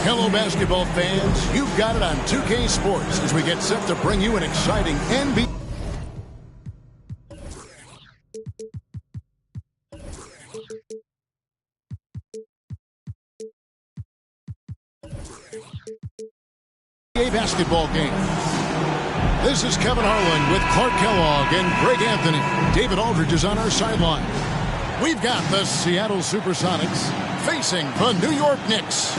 Hello, basketball fans. You've got it on 2K Sports as we get set to bring you an exciting NBA basketball game. This is Kevin Harlan with Clark Kellogg and Greg Anthony. David Aldridge is on our sideline. We've got the Seattle Supersonics facing the New York Knicks.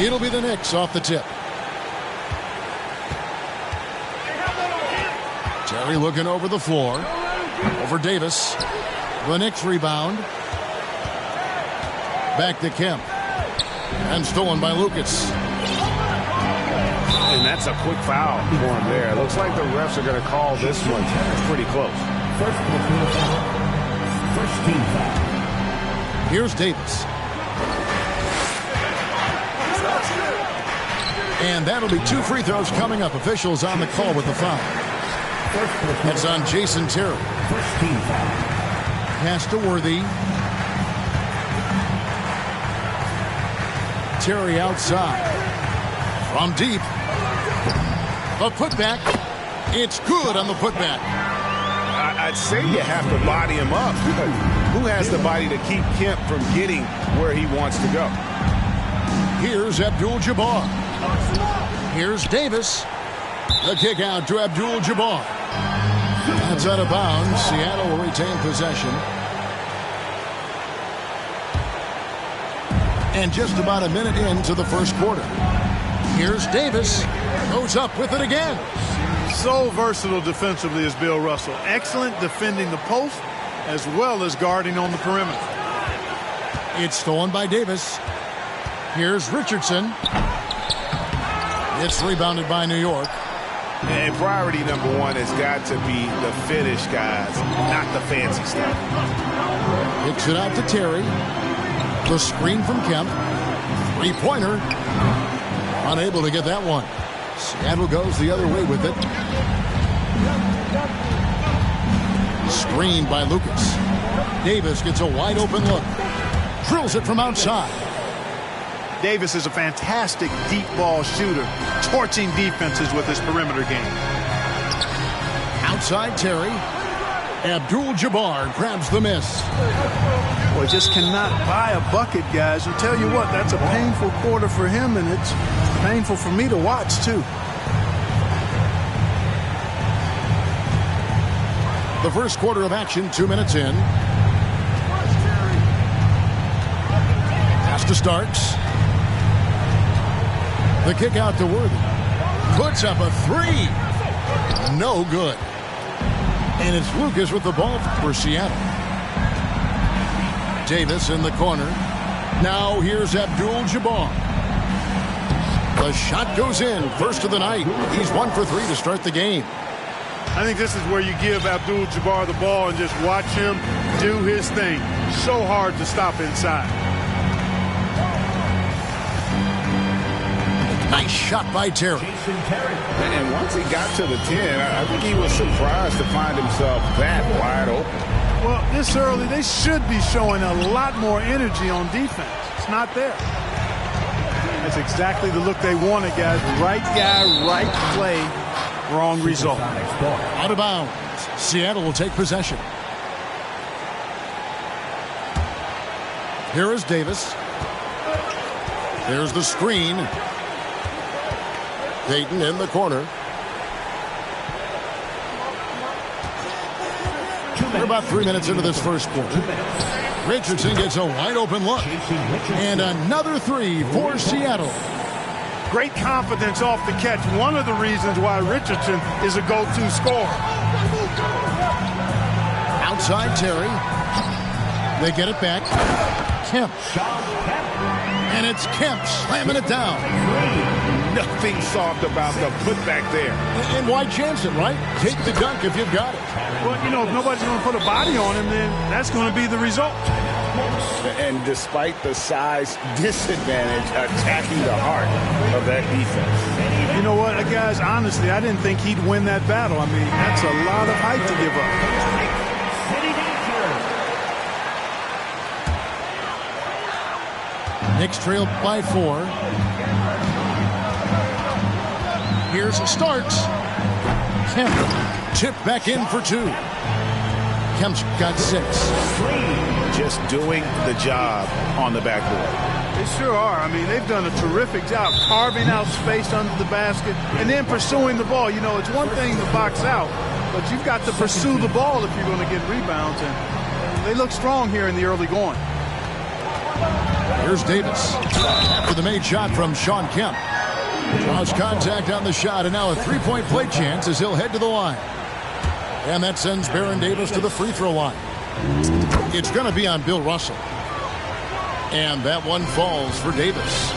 It'll be the Knicks off the tip. Terry looking over the floor. Over Davis. The Knicks rebound. Back to Kemp. And stolen by Lucas. And that's a quick foul for him there. It looks like the refs are going to call this one. It's pretty close. First team foul. Here's Davis. And that'll be 2 free throws coming up. Officials on the call with the foul. That's on Jason Terry. First team foul. Pass to Worthy. Terry outside. From deep. A putback. It's good on the putback. I'd say you have to body him up. Who has the body to keep Kemp from getting where he wants to go? Here's Abdul-Jabbar. Here's Davis. The kick out to Abdul-Jabbar. That's out of bounds. Seattle will retain possession. And just about a minute into the first quarter. Here's Davis. Goes up with it again. So versatile defensively is Bill Russell. Excellent defending the post as well as guarding on the perimeter. It's stolen by Davis. Here's Richardson. It's rebounded by New York. And priority number one has got to be the finish, guys, not the fancy stuff. Kicks it out to Terry. The screen from Kemp. Three-pointer. Unable to get that one. Seattle goes the other way with it. Screened by Lucas. Davis gets a wide open look. Drills it from outside. Davis is a fantastic deep ball shooter, torching defenses with his perimeter game. Outside Terry. Abdul-Jabbar grabs the miss. Well, just cannot buy a bucket, guys. I'll tell you what, that's a painful quarter for him, and it's painful for me to watch, too. The first quarter of action, 2 minutes in. Pass to Starks. The kick out to Worthy. Puts up a three. No good. And it's Lucas with the ball for Seattle. Davis in the corner. Now here's Abdul-Jabbar. The shot goes in. First of the night. He's 1 for 3 to start the game. I think this is where you give Abdul-Jabbar the ball and just watch him do his thing. So hard to stop inside. Nice shot by Terry. And once he got to the 10, I think he was surprised to find himself that wide open. Well, this early, they should be showing a lot more energy on defense. It's not there. That's exactly the look they wanted, guys. Right guy, right play, wrong result. Out of bounds. Seattle will take possession. Here is Davis. There's the screen. Dayton in the corner. We're about 3 minutes into this first quarter. Richardson gets a wide open look. And another three for Seattle. Great confidence off the catch. One of the reasons why Richardson is a go-to scorer. Outside Terry. They get it back. Kemp. And it's Kemp slamming it down. Nothing soft about the putback there. And why chance it, right? Take the dunk if you've got it. Well, you know, if nobody's going to put a body on him, then that's going to be the result. And despite the size disadvantage, attacking the heart of that defense. You know what, guys, honestly, I didn't think he'd win that battle. I mean, that's a lot of height to give up. Knicks trailed by 4. Here's Starks. Kemp tipped back in for 2. Kemp's got 6. Just doing the job on the backboard. They sure are. I mean, they've done a terrific job carving out space under the basket and then pursuing the ball. You know, it's one thing to box out, but you've got to pursue the ball if you're going to get rebounds. And they look strong here in the early going. Here's Davis. After the made shot from Shawn Kemp. Draws contact on the shot, and now a three-point play chance as he'll head to the line. And that sends Baron Davis to the free throw line. It's going to be on Bill Russell. And that one falls for Davis.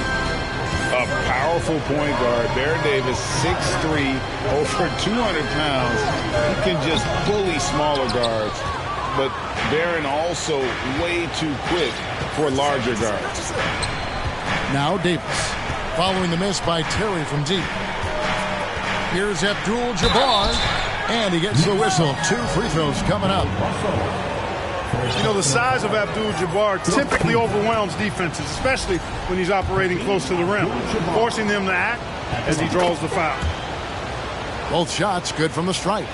A powerful point guard. Baron Davis, 6'3", over 200 pounds. He can just bully smaller guards. But Baron also way too quick for larger guards. Now Davis, following the miss by Terry from deep. Here's Abdul-Jabbar, and he gets the whistle. 2 free throws coming up. You know, the size of Abdul-Jabbar typically overwhelms defenses, especially when he's operating close to the rim, forcing them to act as he draws the foul. Both shots good from the stripe.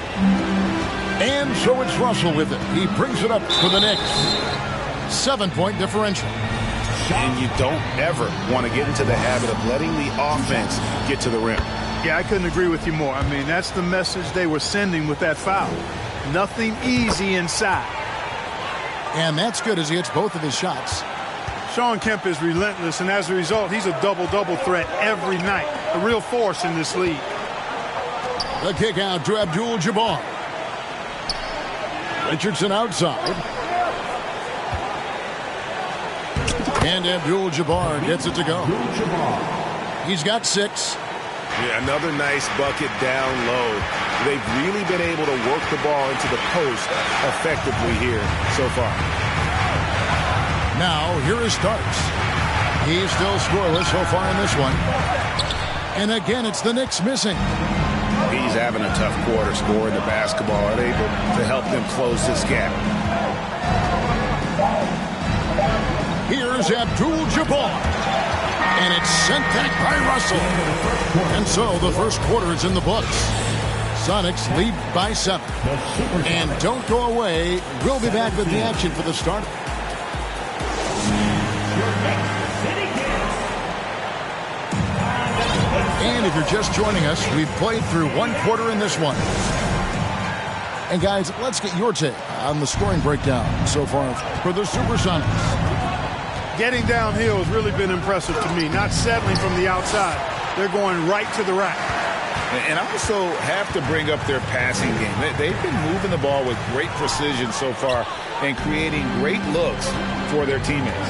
And so it's Russell with it. He brings it up for the Knicks. 7-point differential. And you don't ever want to get into the habit of letting the offense get to the rim. Yeah, I couldn't agree with you more. I mean, that's the message they were sending with that foul. Nothing easy inside. And that's good as he hits both of his shots. Shawn Kemp is relentless, and as a result, he's a double-double threat every night. A real force in this league. The kick out to Abdul-Jabbar. Richardson outside. And Abdul-Jabbar gets it to go. He's got 6. Yeah, another nice bucket down low. They've really been able to work the ball into the post effectively here so far. Now, here is Starks. He's still scoreless so far in this one. And again, it's the Knicks missing. He's having a tough quarter scoring the basketball and able to help them close this gap. Here's Abdul-Jabbar. And it's sent back by Russell. And so the first quarter is in the books. Sonics lead by 7. And don't go away. We'll be back with the action for the start. And if you're just joining us, we've played through 1 quarter in this one. And guys, let's get your take on the scoring breakdown so far for the Supersonics. Getting downhill has really been impressive to me. Not settling from the outside. They're going right to the rack. And I also have to bring up their passing game. They've been moving the ball with great precision so far and creating great looks for their teammates.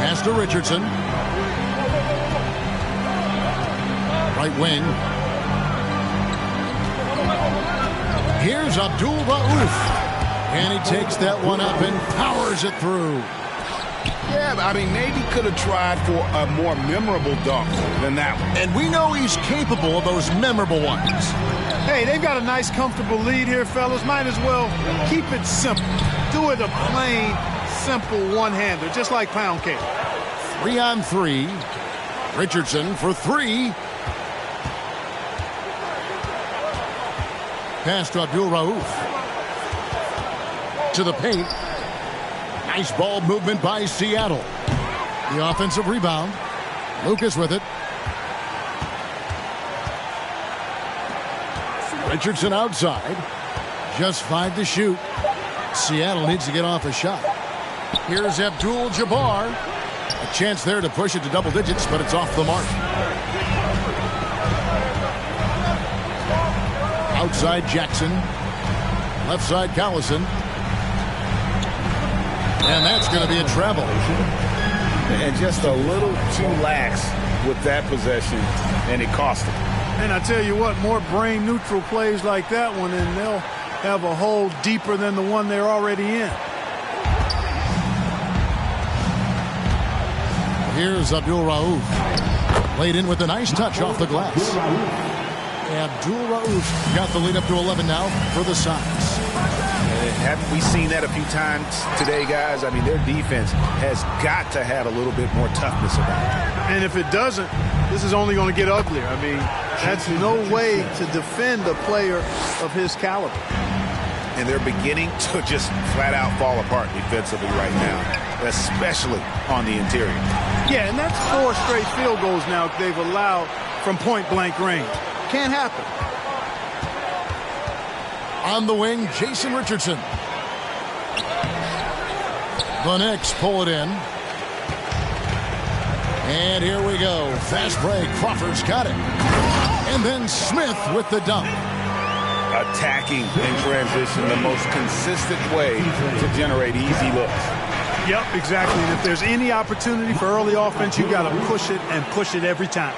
Pass to Richardson. Right wing. Here's Abdul-Rauf. And he takes that one up and powers it through. Yeah, I mean, maybe could have tried for a more memorable dunk than that one. And we know he's capable of those memorable ones. Hey, they've got a nice, comfortable lead here, fellas. Might as well keep it simple. Do it a plain, simple one-hander, just like pound cake. 3 on 3. Richardson for 3. Pass to Abdul-Rauf. To the paint. Nice ball movement by Seattle. The offensive rebound. Lucas with it. Richardson outside. Just 5 to shoot. Seattle needs to get off a shot. Here's Abdul-Jabbar. A chance there to push it to double digits, but it's off the mark. Outside Jackson. Left side Collison. And that's going to be a travel. And just a little too lax with that possession, and it cost them. And I tell you what, more brain-neutral plays like that one, and they'll have a hole deeper than the one they're already in. Here's Abdul-Rauf. Laid in with a nice touch off the glass. Abdul-Rauf got the lead up to 11 now for the Sox. haven't we seen that a few times today, guys? I mean, their defense has got to have a little bit more toughness about it. And if it doesn't, this is only going to get uglier. I mean, that's no way to defend a player of his caliber. And they're beginning to just flat out fall apart defensively right now, especially on the interior. Yeah, and that's 4 straight field goals now they've allowed from point-blank range. Can't happen. On the wing, Jason Richardson. The Knicks pull it in. And here we go. Fast break. Crawford's got it. And then Smith with the dunk. Attacking in transition, the most consistent way to generate easy looks. Yep, exactly. And if there's any opportunity for early offense, you got to push it and push it every time.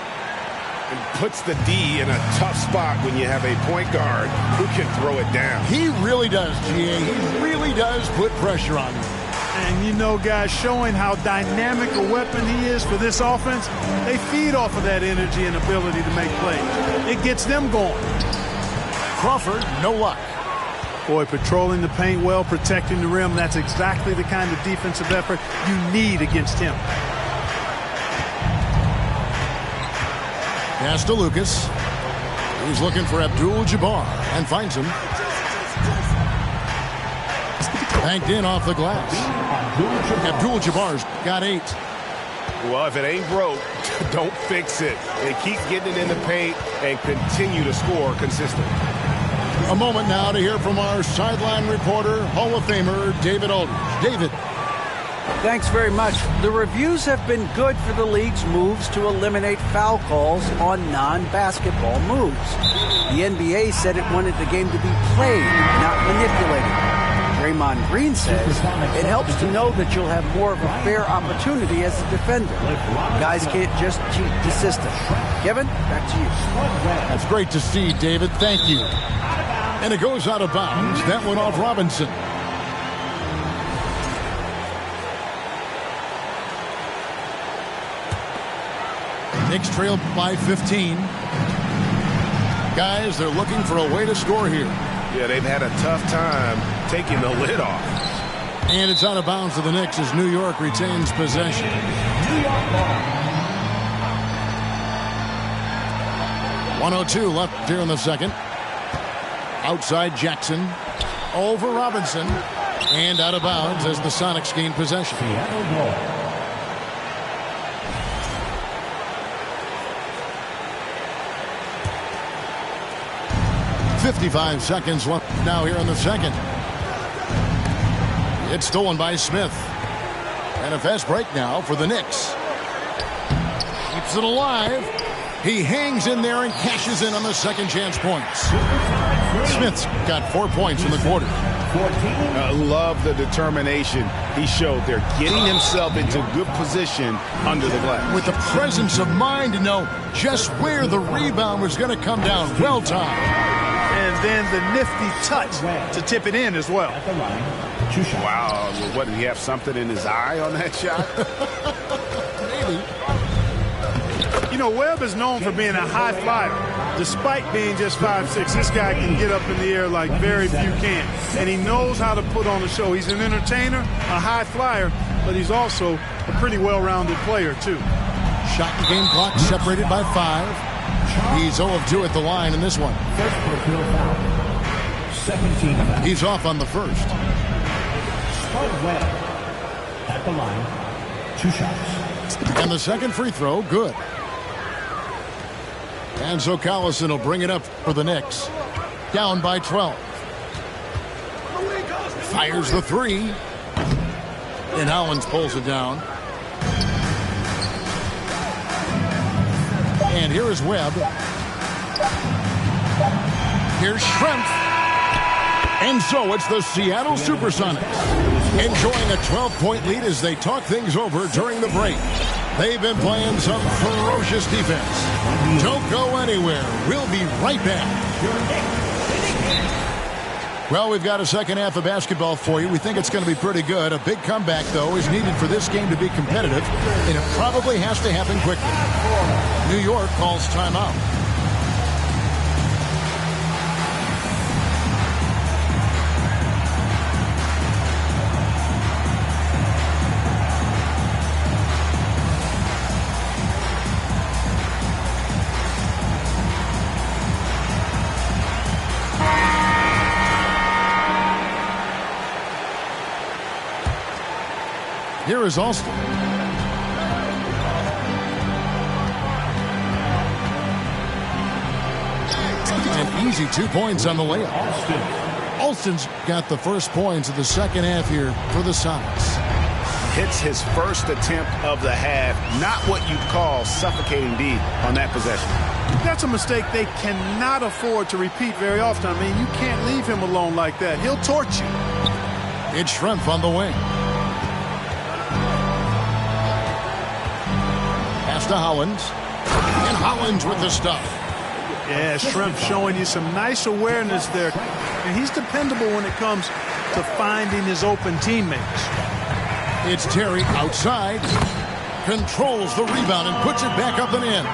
And puts the D in a tough spot when you have a point guard who can throw it down. He really does, GA. He really does put pressure on you. And you know, guys, showing how dynamic a weapon he is for this offense, they feed off of that energy and ability to make plays. It gets them going. Crawford, no luck. Boy, patrolling the paint well, protecting the rim, that's exactly the kind of defensive effort you need against him. Pass to Lucas. He's looking for Abdul-Jabbar and finds him. Banked in off the glass. Abdul-Jabbar's got 8. Well, if it ain't broke, don't fix it. And keep getting it in the paint and continue to score consistently. A moment now to hear from our sideline reporter, Hall of Famer David Aldridge. David. Thanks very much. The reviews have been good for the league's moves to eliminate foul calls on non-basketball moves. The NBA said it wanted the game to be played, not manipulated. Draymond Green says it helps to know that you'll have more of a fair opportunity as a defender. Guys can't just cheat the system. Kevin, back to you. That's great to see, David. Thank you. And it goes out of bounds. That went off Robinson. Knicks trail by 15. Guys, they're looking for a way to score here. Yeah, they've had a tough time taking the lid off. And it's out of bounds to the Knicks as New York retains possession. New York ball. 1:02 left here in the second. Outside Jackson. Over Robinson. And out of bounds as the Sonics gain possession. 55 seconds left now here in the second. It's stolen by Smith. And a fast break now for the Knicks. Keeps it alive. He hangs in there and cashes in on the second chance points. Smith's got 4 points in the quarter. I love the determination he showed there, getting himself into good position under the glass. With the presence of mind to know just where the rebound was going to come down. Well timed. And then the nifty touch to tip it in as well. Wow, what, did he have something in his eye on that shot? Maybe. You know, Webb is known for being a high flyer. Despite being just 5'6", this guy can get up in the air like very few can. And he knows how to put on a show. He's an entertainer, a high flyer, but he's also a pretty well-rounded player, too. Shot and game clock separated by 5. He's 0 of 2 at the line in this one. He's off on the first. At the line, 2 shots. And the second free throw, good. And so Collison will bring it up for the Knicks. Down by 12. Fires the 3. And Hollins pulls it down. And here is Webb. Here's Schrempf. And so it's the Seattle Supersonics enjoying a 12-point lead as they talk things over during the break. They've been playing some ferocious defense. Don't go anywhere. We'll be right back. Well, we've got a second half of basketball for you. We think it's going to be pretty good. A big comeback, though, is needed for this game to be competitive, and it probably has to happen quickly. New York calls timeout. Here is Alston. An easy 2 points on the layup. Alston's got the first points of the second half here for the Sonics. Hits his first attempt of the half. Not what you'd call suffocating D on that possession. That's a mistake they cannot afford to repeat very often. I mean, you can't leave him alone like that. He'll torch you. It's Schrempf on the wing. Pass to Hollins. And Hollins with the stuff. Yeah, Schrempf showing you some nice awareness there. And he's dependable when it comes to finding his open teammates. It's Terry outside. Controls the rebound and puts it back up and in.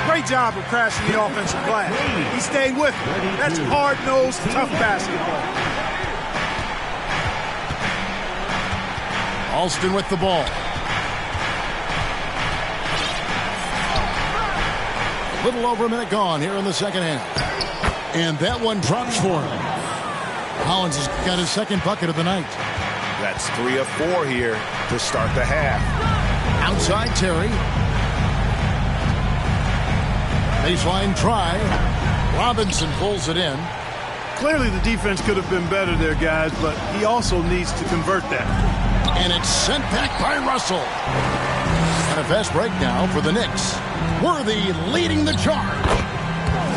Great job of crashing the offensive glass. He stayed with it. That's hard-nosed, tough basketball. Alston with the ball. A little over a minute gone here in the second half. And that one drops for him. Hollins has got his second bucket of the night. That's 3 of 4 here to start the half. Outside Terry. Baseline try. Robinson pulls it in. Clearly the defense could have been better there, guys, but he also needs to convert that. And it's sent back by Russell. And a fast break now for the Knicks. Worthy leading the charge.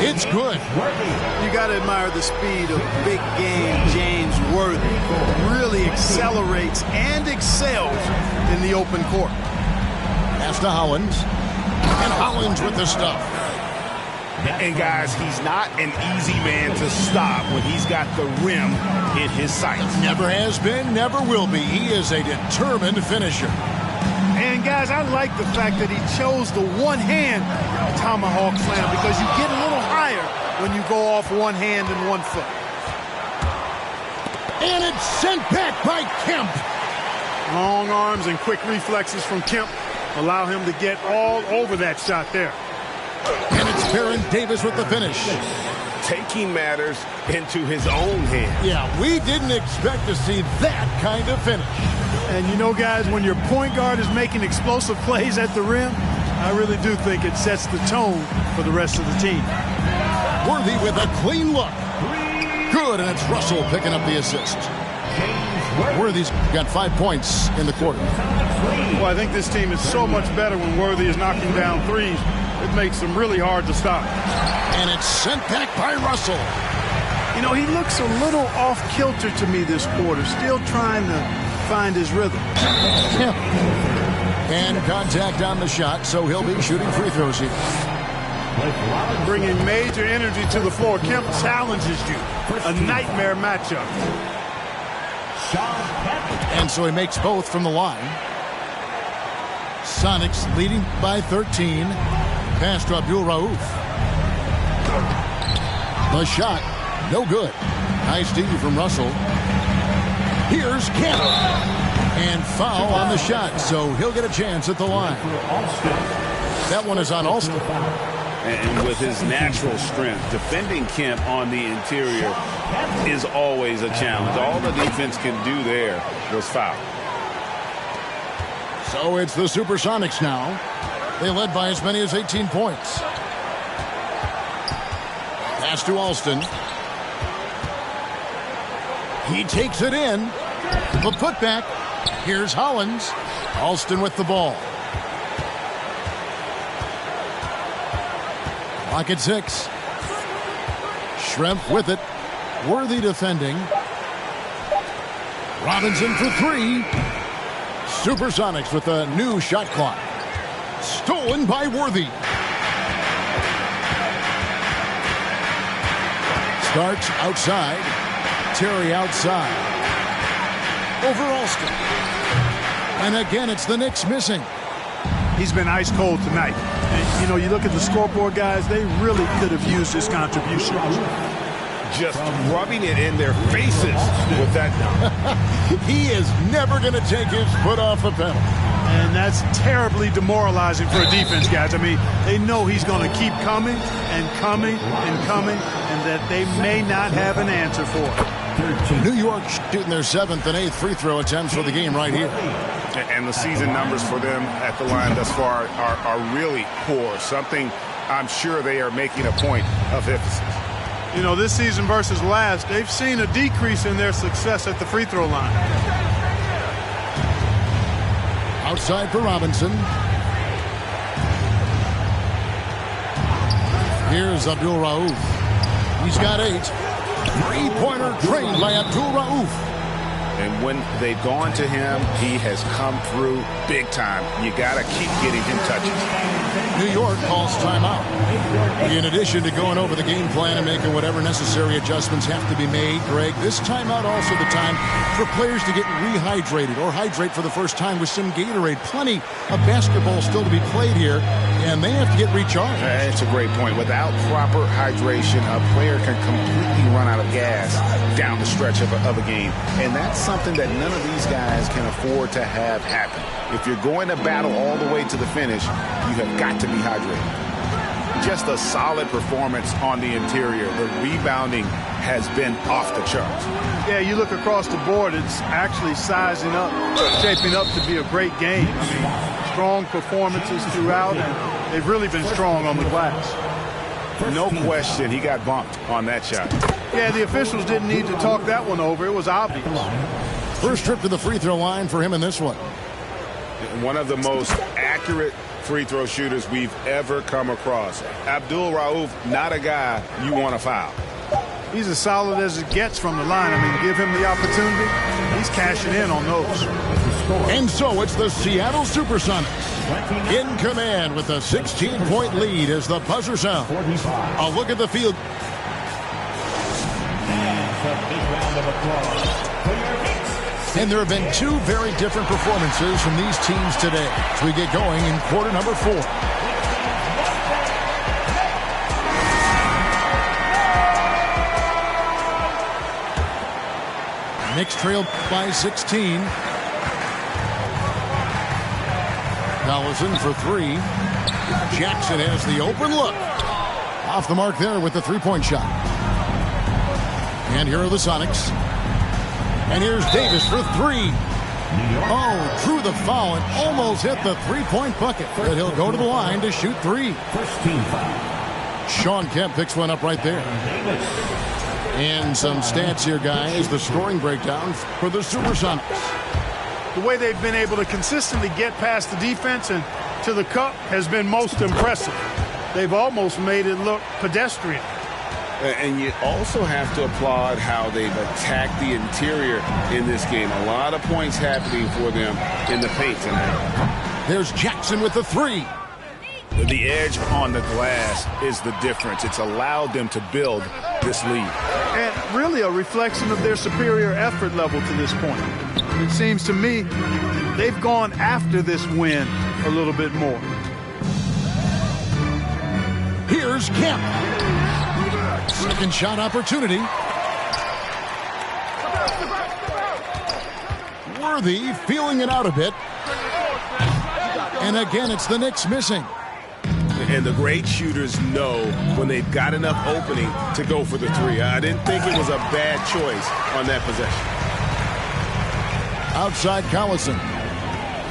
It's good. You got to admire the speed of big game James Worthy. Really accelerates and excels in the open court. Pass to Hollins. And Hollins with the stuff. And guys, he's not an easy man to stop when he's got the rim in his sights. Never has been, never will be. He is a determined finisher. And guys, I like the fact that he chose the one-hand tomahawk slam because you get a little higher when you go off one hand and 1 foot. And it's sent back by Kemp. Long arms and quick reflexes from Kemp allow him to get all over that shot there. And it's Baron Davis with the finish. Taking matters into his own hands. Yeah, we didn't expect to see that kind of finish. And you know, guys, when your point guard is making explosive plays at the rim, I really do think it sets the tone for the rest of the team. Worthy with a clean look. Good, and it's Russell picking up the assist. Worthy's got 5 points in the quarter. Well, I think this team is so much better when Worthy is knocking down threes. It makes them really hard to stop. And it's sent back by Russell. You know, he looks a little off-kilter to me this quarter, still trying to find his rhythm. And contact on the shot, so he'll be shooting free throws here. Bringing major energy to the floor. Kemp challenges you. A nightmare matchup. And so he makes both from the line. Sonics leading by 13. Pass to Abdul Rauf. The shot, no good. Nice D from Russell. Here's Kemp. And foul on the shot, so he'll get a chance at the line. That one is on Alston. And with his natural strength, defending Kemp on the interior is always a challenge. All the defense can do there was foul. So it's the Supersonics now. They led by as many as 18 points. Pass to Alston. He takes it in. The putback. Here's Hollins. Alston with the ball. Clock at 6. Schrempf with it. Worthy defending. Robinson for 3. Supersonics with a new shot clock. Stolen by Worthy. Starts outside. Terry outside. Over Alston. And again, it's the Knicks missing. He's been ice cold tonight. And, you know, you look at the scoreboard, guys, they really could have used his contribution. Just rubbing it in their faces with that. He is never going to take his foot off the pedal. And that's terribly demoralizing for a defense, guys. I mean, they know he's going to keep coming and coming and coming, and that they may not have an answer for it. New York shooting their 7th and 8th free throw attempts for the game right here. And the season numbers for them at the line thus far are really poor. Something I'm sure they are making a point of emphasis. You know, this season versus last, they've seen a decrease in their success at the free throw line. Outside for Robinson. Here's Abdul Rauf. He's got 8. Three-pointer trained by Abdul Rauf. And when they've gone to him, he has come through big time. You got to keep getting him touches. New York calls timeout. In addition to going over the game plan and making whatever necessary adjustments have to be made, Greg, this timeout also the time for players to get rehydrated or hydrate for the first time with some Gatorade. Plenty of basketball still to be played here, and they have to get recharged. That's a great point. Without proper hydration, a player can completely run out of gas down the stretch of a game. And that's something that none of these guys can afford to have happen. If you're going to battle all the way to the finish, you have got to be hydrated. Just a solid performance on the interior. The rebounding has been off the charts. Yeah, you look across the board, it's actually sizing up, shaping up to be a great game. I mean, strong performances throughout, and they've really been strong on the glass. No question, he got bumped on that shot. Yeah, the officials didn't need to talk that one over. It was obvious. First trip to the free throw line for him in this one. One of the most accurate free throw shooters we've ever come across. Abdul Rauf, not a guy you want to foul. He's as solid as it gets from the line. I mean, give him the opportunity. He's cashing in on those. And so it's the Seattle Supersonics in command with a 16-point lead as the buzzer sounds. A look at the field. And there have been 2 very different performances from these teams today as we get going in quarter number 4. Knicks trail by 16. Collison for 3. Jackson has the open look. Off the mark there with the three-point shot. And here are the Sonics. And here's Davis for 3. Oh, drew the foul and almost hit the three-point bucket. But he'll go to the line to shoot 3. First team foul. Sean Kemp picks one up right there. And some stats here, guys. The scoring breakdown for the Supersonics. The way they've been able to consistently get past the defense and to the cup has been most impressive. They've almost made it look pedestrian. And you also have to applaud how they've attacked the interior in this game. A lot of points happening for them in the paint tonight. There's Jackson with the 3. The edge on the glass is the difference. It's allowed them to build this lead. And really a reflection of their superior effort level to this point. It seems to me they've gone after this win a little bit more. Here's Kemp. Second shot opportunity. Worthy feeling it out a bit. And again, it's the Knicks missing. And the great shooters know when they've got enough opening to go for the 3. I didn't think it was a bad choice on that possession. Outside Collison.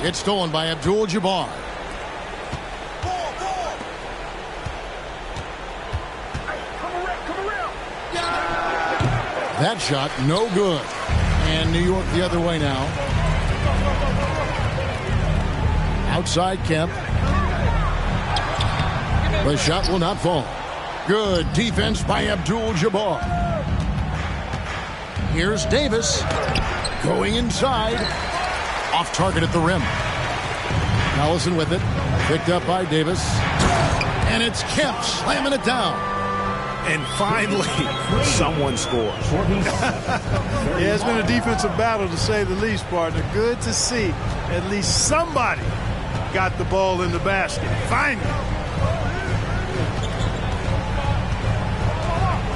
It's stolen by Abdul-Jabbar. That shot, no good. And New York the other way now. Outside Kemp. The shot will not fall. Good defense by Abdul-Jabbar. Here's Davis. Going inside. Off target at the rim. Collison with it. Picked up by Davis. And it's Kemp slamming it down. And finally, someone scores. Yeah, it's been a defensive battle to say the least, partner. Good to see at least somebody got the ball in the basket. Finally.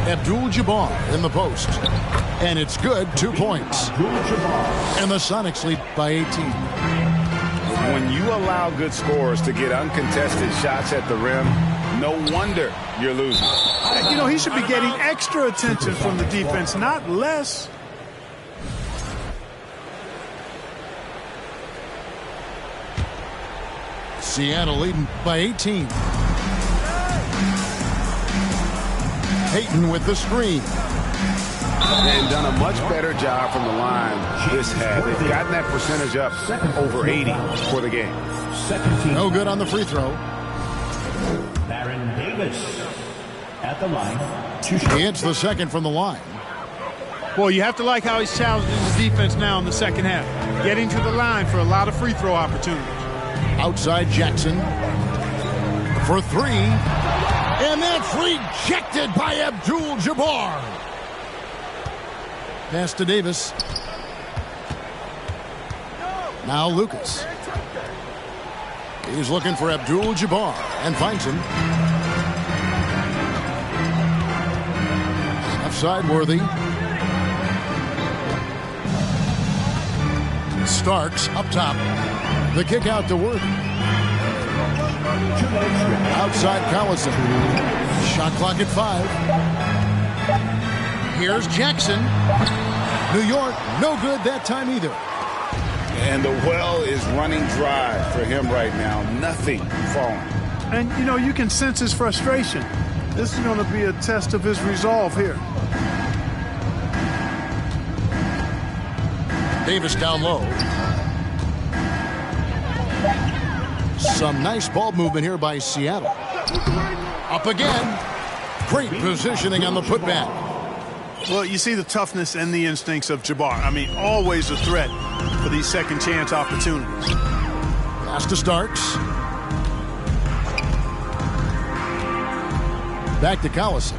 Abdul-Jabbar in the post. And it's good, 2 points. And the Sonics lead by 18. When you allow good scorers to get uncontested shots at the rim, no wonder you're losing. You know, he should be getting extra attention from the defense, not less. Seattle leading by 18. Peyton with the screen. And done a much better job from the line this half. They've gotten that percentage up over 80 for the game. No good on the free throw. Baron Davis at the line. He hits the second from the line. Well, you have to like how he's challenging the defense now in the second half. Getting to the line for a lot of free throw opportunities. Outside Jackson for three. And that's rejected by Abdul-Jabbar. Pass to Davis. Now Lucas. He's looking for Abdul-Jabbar and finds him. Offside Worthy. Starks up top. The kick out to Worthy. Outside Collison. Shot clock at 5. Here's Jackson. New York, no good that time either. And the well is running dry for him right now. Nothing falling. And, you know, you can sense his frustration. This is going to be a test of his resolve here. Davis down low. Some nice ball movement here by Seattle. Up again. Great positioning on the putback. Well, you see the toughness and the instincts of Jabbar. I mean, always a threat for these second chance opportunities. Pass to Starks. Back to Collison.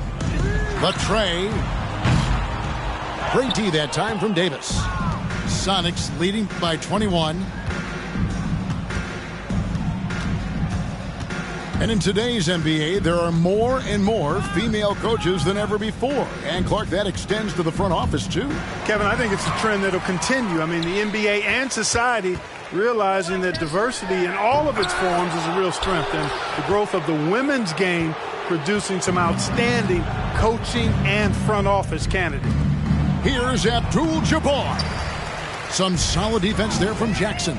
Latre. Great D that time from Davis. Sonics leading by 21. And in today's NBA, there are more and more female coaches than ever before. And, Clark, that extends to the front office, too. Kevin, I think it's a trend that will continue. I mean, the NBA and society realizing that diversity in all of its forms is a real strength. And the growth of the women's game producing some outstanding coaching and front office candidates. Here's Abdul-Jabbar. Some solid defense there from Jackson.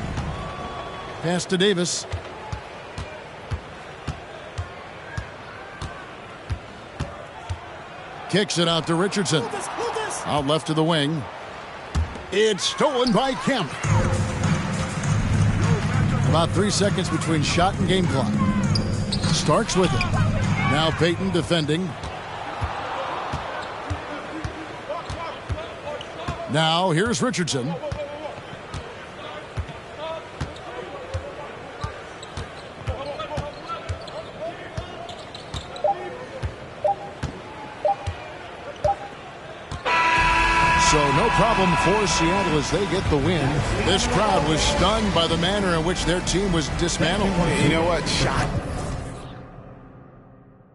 Pass to Davis. Kicks it out to Richardson. Out left to the wing. It's stolen by Kemp. About 3 seconds between shot and game clock. Starks with it. Now Peyton defending. Now here's Richardson. So no problem for Seattle as they get the win. This crowd was stunned by the manner in which their team was dismantled. You know what? Shot